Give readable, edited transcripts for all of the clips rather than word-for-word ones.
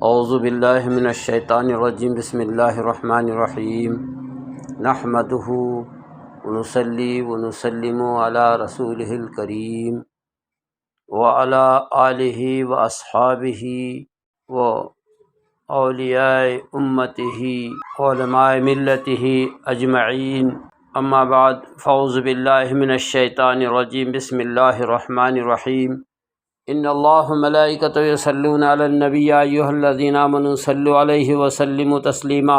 اعوذ باللہ من الشیطان الرجیم بسم اللہ الرحمن الرحیم نحمدہ ونصلی ونسلم علی رسولہ الکریم وعلی آلہ واصحابہ واولیاء امتہ وعلماء ملتہ اجمعین اما بعد فاعوذ باللہ من الشیطان الرجیم بسم اللہ الرحمن الرحیم ان اللہ ملائکتہ یصلون علی النبی یا ایھا الذین آمنوا صلوا علیہ وسلموا تسلیما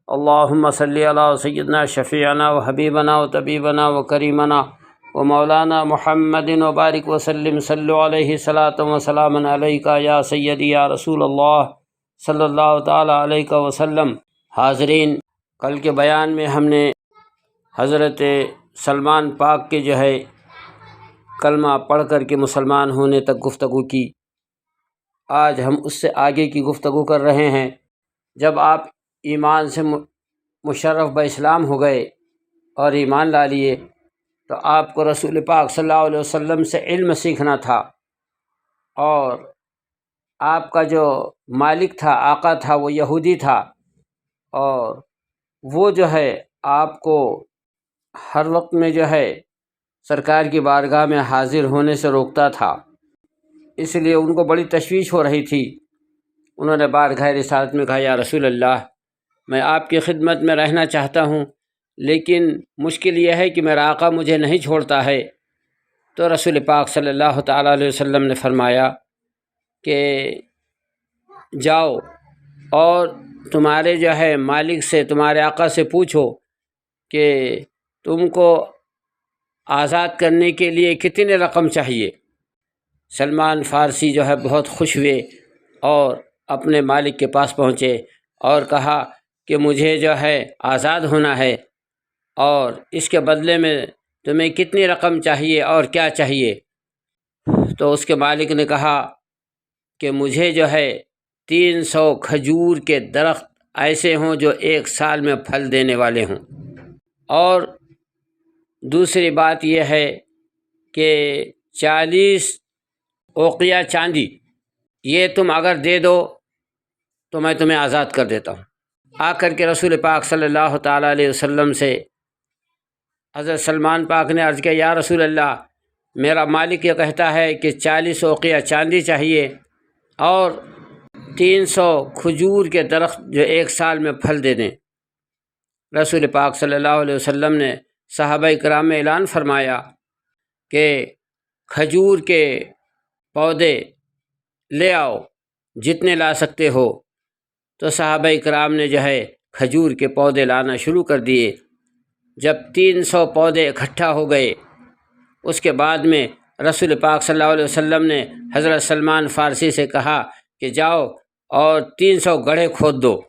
اللہم صلی علی سیدنا شفیعنا وحبیبنا وطبیبنا وکریمنا ومولانا محمد وبارک وسلم صلوا علیہ صلاۃ وسلاما علیک یا سیدی یا رسول اللہ صلی اللہ تعالی علیہ وسلم۔ حاضرین، کل کے بیان میں ہم نے حضرت سلمان پاک کے کلمہ پڑھ کر کے مسلمان ہونے تک گفتگو کی۔ آج ہم اس سے آگے کی گفتگو کر رہے ہیں۔ جب آپ ایمان سے مشرف باسلام ہو گئے اور ایمان لا لیے تو آپ کو رسول پاک صلی اللہ علیہ وسلم سے علم سیکھنا تھا، اور آپ کا جو مالک تھا، آقا تھا، وہ یہودی تھا، اور وہ آپ کو ہر وقت میں سرکار کی بارگاہ میں حاضر ہونے سے روکتا تھا۔ اس لیے ان کو بڑی تشویش ہو رہی تھی۔ انہوں نے بارگاہ رسالت میں کہا، یا رسول اللہ، میں آپ کی خدمت میں رہنا چاہتا ہوں، لیکن مشکل یہ ہے کہ میرا آقا مجھے نہیں چھوڑتا ہے۔ تو رسول پاک صلی اللہ تعالیٰ علیہ وسلم نے فرمایا کہ جاؤ اور تمہارے مالک سے، تمہارے آقا سے پوچھو کہ تم کو آزاد کرنے کے لیے کتنی رقم چاہیے۔ سلمان فارسی بہت خوش ہوئے اور اپنے مالک کے پاس پہنچے اور کہا کہ مجھے آزاد ہونا ہے، اور اس کے بدلے میں تمہیں کتنی رقم چاہیے اور کیا چاہیے۔ تو اس کے مالک نے کہا کہ مجھے 300 کھجور کے درخت ایسے ہوں جو 1 سال میں پھل دینے والے ہوں، اور دوسری بات یہ ہے کہ 40 اوقیہ چاندی، یہ تم اگر دے دو تو میں تمہیں آزاد کر دیتا ہوں۔ آ کر کے رسول پاک صلی اللہ تعالیٰ علیہ وسلم سے حضرت سلمان پاک نے عرض کیا، یا رسول اللہ، میرا مالک یہ کہتا ہے کہ 40 اوقیہ چاندی چاہیے اور 300 کھجور کے درخت جو 1 سال میں پھل دے دیں۔ رسول پاک صلی اللہ علیہ وسلم نے صحابہ کرام میں اعلان فرمایا کہ کھجور کے پودے لے آؤ، جتنے لا سکتے ہو۔ تو صحابہ کرام نے کھجور کے پودے لانا شروع کر دیے۔ جب 300 پودے اکٹھا ہو گئے، اس کے بعد میں رسول پاک صلی اللہ علیہ وسلم نے حضرت سلمان فارسی سے کہا کہ جاؤ اور 300 گڑھے کھود دو۔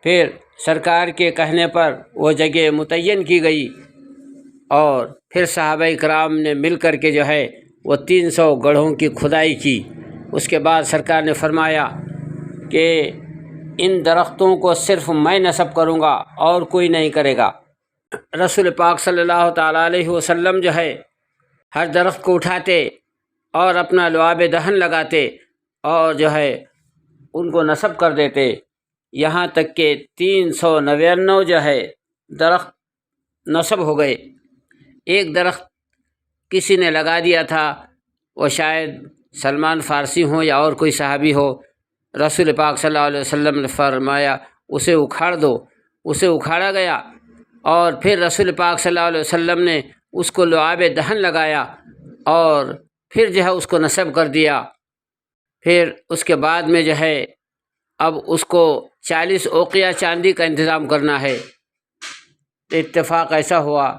پھر سرکار کے کہنے پر وہ جگہ متعین کی گئی، اور پھر صحابہ کرام نے مل کر کے وہ 300 گڑھوں کی کھدائی کی۔ اس کے بعد سرکار نے فرمایا کہ ان درختوں کو صرف میں نصب کروں گا اور کوئی نہیں کرے گا۔ رسول پاک صلی اللہ تعالیٰ علیہ وسلم ہر درخت کو اٹھاتے اور اپنا لعاب دہن لگاتے اور ان کو نصب کر دیتے، یہاں تک کہ 399 درخت نصب ہو گئے۔ ایک درخت کسی نے لگا دیا تھا، وہ شاید سلمان فارسی ہو یا اور کوئی صحابی ہو۔ رسول پاک صلی اللہ علیہ وسلم نے فرمایا اسے اکھاڑ دو۔ اسے اکھاڑا گیا، اور پھر رسول پاک صلی اللہ علیہ وسلم نے اس کو لعاب دہن لگایا اور پھر اس کو نصب کر دیا۔ پھر اس کے بعد میں اب اس کو 40 اوقیہ چاندی کا انتظام کرنا ہے۔ اتفاق ایسا ہوا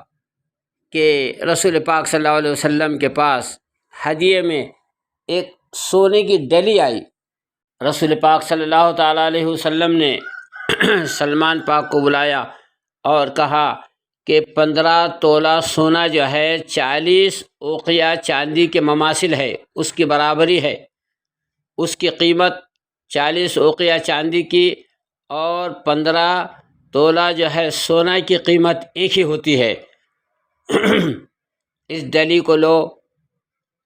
کہ رسول پاک صلی اللہ علیہ وسلم کے پاس ہدیے میں ایک سونے کی ڈلی آئی۔ رسول پاک صلی اللہ تعالیٰ علیہ وسلم نے سلمان پاک کو بلایا اور کہا کہ 15 تولہ سونا 40 اوقیہ چاندی کے مماثل ہے، اس کی برابری ہے۔ اس کی قیمت 40 اوقیہ چاندی کی اور 15 تولہ سونا کی قیمت ایک ہی ہوتی ہے۔ اس ڈلی کو لو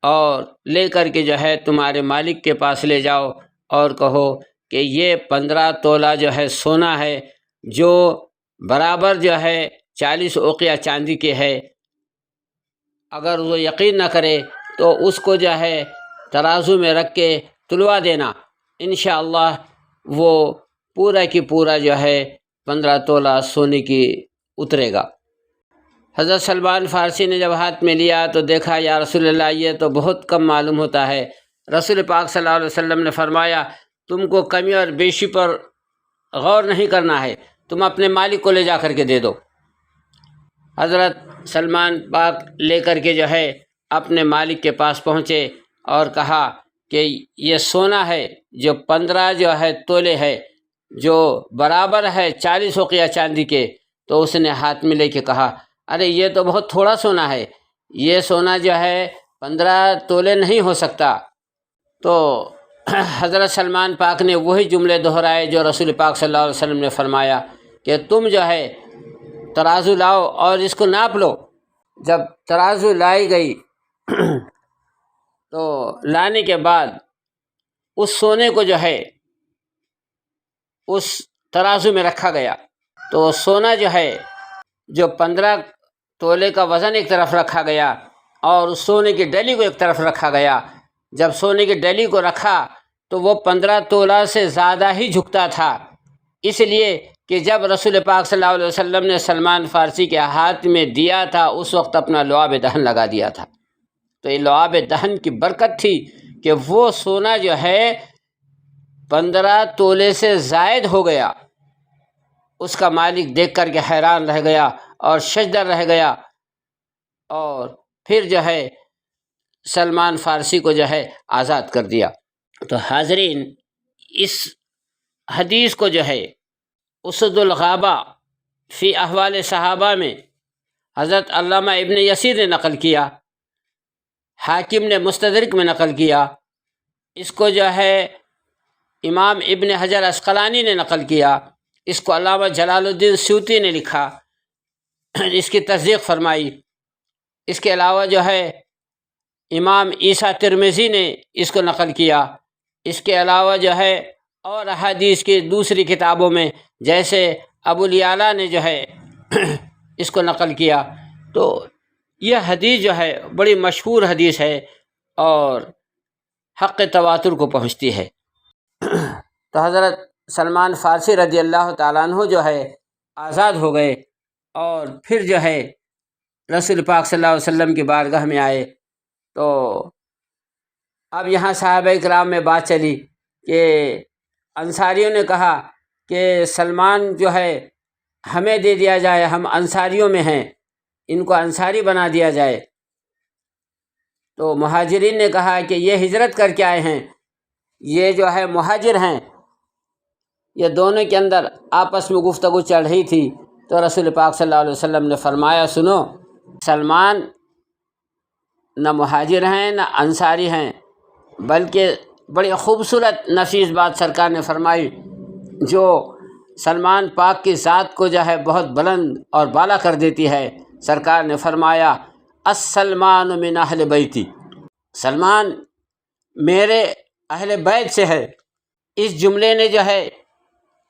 اور لے کر کے تمہارے مالک کے پاس لے جاؤ اور کہو کہ یہ 15 تولہ جو ہے سونا ہے جو برابر جو ہے 40 اوقیہ چاندی کے ہے۔ اگر وہ یقین نہ کرے تو اس کو جو ہے ترازو میں رکھ کے تلوا دینا، انشاءاللہ وہ پورا کی پورا جو ہے 15 تولہ سونے کی اترے گا۔ حضرت سلمان فارسی نے جب ہاتھ میں لیا تو دیکھا یا رسول اللہ یہ تو بہت کم معلوم ہوتا ہے۔ رسول پاک صلی اللہ علیہ وسلم نے فرمایا تم کو کمی اور بیشی پر غور نہیں کرنا ہے، تم اپنے مالک کو لے جا کر کے دے دو۔ حضرت سلمان پاک لے کر کے جو ہے اپنے مالک کے پاس پہنچے اور کہا کہ یہ سونا ہے جو 15 جو ہے تولے ہے جو برابر ہے 40 اوقیہ چاندی کے۔ تو اس نے ہاتھ میں لے کے کہا ارے یہ تو بہت تھوڑا سونا ہے، یہ سونا جو ہے 15 تولے نہیں ہو سکتا۔ تو حضرت سلمان پاک نے وہی جملے دہرائے جو رسول پاک صلی اللہ علیہ وسلم نے فرمایا کہ تم جو ہے ترازو لاؤ اور اس کو ناپ لو۔ جب ترازو لائی گئی تو لانے کے بعد اس سونے کو جو ہے اس ترازو میں رکھا گیا، تو سونا جو ہے جو 15 تولے کا وزن ایک طرف رکھا گیا اور اس سونے کی ڈلی کو ایک طرف رکھا گیا۔ جب سونے کی ڈلی کو رکھا تو وہ 15 تولہ سے زیادہ ہی جھکتا تھا، اس لیے کہ جب رسول پاک صلی اللہ علیہ وسلم نے سلمان فارسی کے ہاتھ میں دیا تھا اس وقت اپنا لعاب دہن لگا دیا تھا۔ تو یہ لعاب دہن کی برکت تھی کہ وہ سونا جو ہے 15 تولے سے زائد ہو گیا۔ اس کا مالک دیکھ کر کے حیران رہ گیا اور ششدر رہ گیا، اور پھر جو ہے سلمان فارسی کو جو ہے آزاد کر دیا۔ تو حاضرین، اس حدیث کو جو ہے اسد الغابہ فی احوال صحابہ میں حضرت علامہ ابن یسیر نے نقل کیا، حاکم نے مستدرک میں نقل کیا، اس کو جو ہے امام ابن حجر عسقلانی نے نقل کیا، اس کو علامہ جلال الدین سیوطی نے لکھا، اس کی تصدیق فرمائی۔ اس کے علاوہ جو ہے امام عیسیٰ ترمذی نے اس کو نقل کیا۔ اس کے علاوہ جو ہے اور احادیث کی دوسری کتابوں میں جیسے ابو الیعلیٰ نے جو ہے اس کو نقل کیا۔ تو یہ حدیث جو ہے بڑی مشہور حدیث ہے اور حق تواتر کو پہنچتی ہے۔ تو حضرت سلمان فارسی رضی اللہ تعالیٰ عنہ جو ہے آزاد ہو گئے اور پھر جو ہے رسول پاک صلی اللہ علیہ وسلم کی بارگاہ میں آئے۔ تو اب یہاں صحابہ کرام میں بات چلی کہ انصاریوں نے کہا کہ سلمان جو ہے ہمیں دے دیا جائے، ہم انصاریوں میں ہیں، ان کو انصاری بنا دیا جائے۔ تو مہاجرین نے کہا کہ یہ ہجرت کر کے آئے ہیں، یہ جو ہے مہاجر ہیں۔ یہ دونوں کے اندر آپس میں گفتگو چل رہی تھی تو رسول پاک صلی اللہ علیہ وسلم نے فرمایا سنو، سلمان نہ مہاجر ہیں نہ انصاری ہیں، بلکہ بڑی خوبصورت نفیس بات سرکار نے فرمائی جو سلمان پاک کی ذات کو جو ہے بہت بلند اور بالا کر دیتی ہے۔ سرکار نے فرمایا السلمان من اہل بیتی، سلمان میرے اہل بیت سے ہے۔ اس جملے نے جو ہے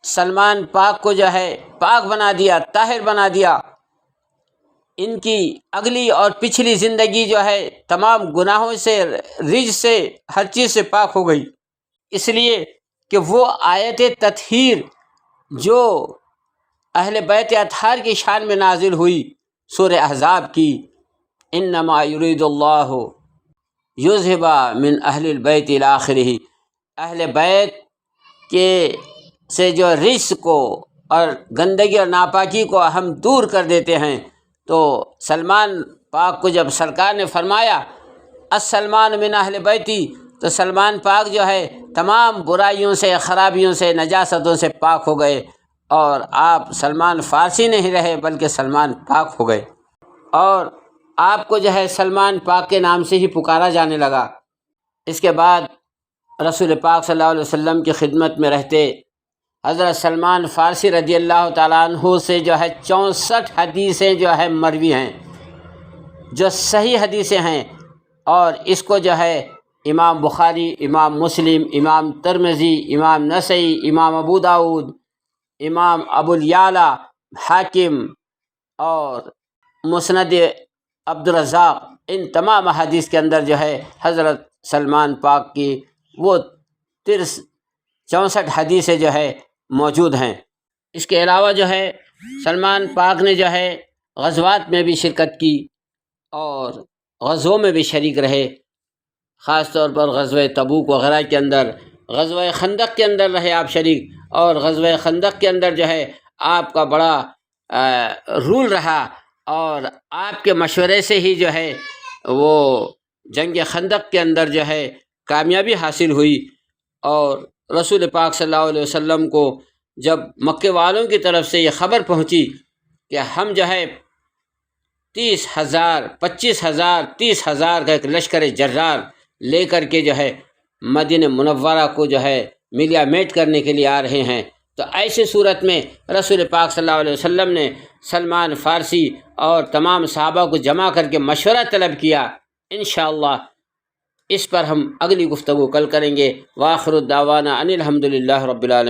سلمان پاک کو جو ہے پاک بنا دیا، طاہر بنا دیا۔ ان کی اگلی اور پچھلی زندگی جو ہے تمام گناہوں سے، رجس سے، ہر چیز سے پاک ہو گئی، اس لیے کہ وہ آیت تطہیر جو اہل بیت اطہار کی شان میں نازل ہوئی سورہ احزاب کی، انما یرید اللہ یذہب من اہل البیت الی آخرہ، اہل بیت کے سے جو رجس کو اور گندگی اور ناپاکی کو ہم دور کر دیتے ہیں۔ تو سلمان پاک کو جب سرکار نے فرمایا السلمان من اہل بیتی، تو سلمان پاک جو ہے تمام برائیوں سے، خرابیوں سے، نجاستوں سے پاک ہو گئے، اور آپ سلمان فارسی نہیں رہے بلکہ سلمان پاک ہو گئے، اور آپ کو جو ہے سلمان پاک کے نام سے ہی پکارا جانے لگا۔ اس کے بعد رسول پاک صلی اللہ علیہ وسلم کی خدمت میں رہتے حضرت سلمان فارسی رضی اللہ تعالیٰ عنہ سے جو ہے 64 حدیثیں جو ہے مروی ہیں، جو صحیح حدیثیں ہیں، اور اس کو جو ہے امام بخاری، امام مسلم، امام ترمذی، امام نسائی، امام ابو داؤد، امام ابو الیعلا، حاکم اور مسند عبدالرزاق، ان تمام احادیث کے اندر جو ہے حضرت سلمان پاک کی وہ 64 حدیثیں جو ہے موجود ہیں۔ اس کے علاوہ جو ہے سلمان پاک نے جو ہے غزوات میں بھی شرکت کی اور غزووں میں بھی شریک رہے، خاص طور پر غزوہ تبوک وغیرہ کے اندر، غزوہ خندق کے اندر رہے آپ شریک، اور غزوہ خندق کے اندر جو ہے آپ کا بڑا رول رہا، اور آپ کے مشورے سے ہی جو ہے وہ جنگ خندق کے اندر جو ہے کامیابی حاصل ہوئی۔ اور رسول پاک صلی اللہ علیہ وسلم کو جب مکے والوں کی طرف سے یہ خبر پہنچی کہ ہم جو ہے 30,000 25,000 30,000 کا ایک لشکر جرار لے کر کے جو ہے مدینہ منورہ کو جو ہے ملیا میٹ کرنے کے لیے آ رہے ہیں، تو ایسی صورت میں رسول پاک صلی اللہ علیہ وسلم نے سلمان فارسی اور تمام صحابہ کو جمع کر کے مشورہ طلب کیا۔ انشاءاللہ اس پر ہم اگلی گفتگو کل کریں گے۔ وآخر الدعوانا ان الحمد للہ رب العالمین۔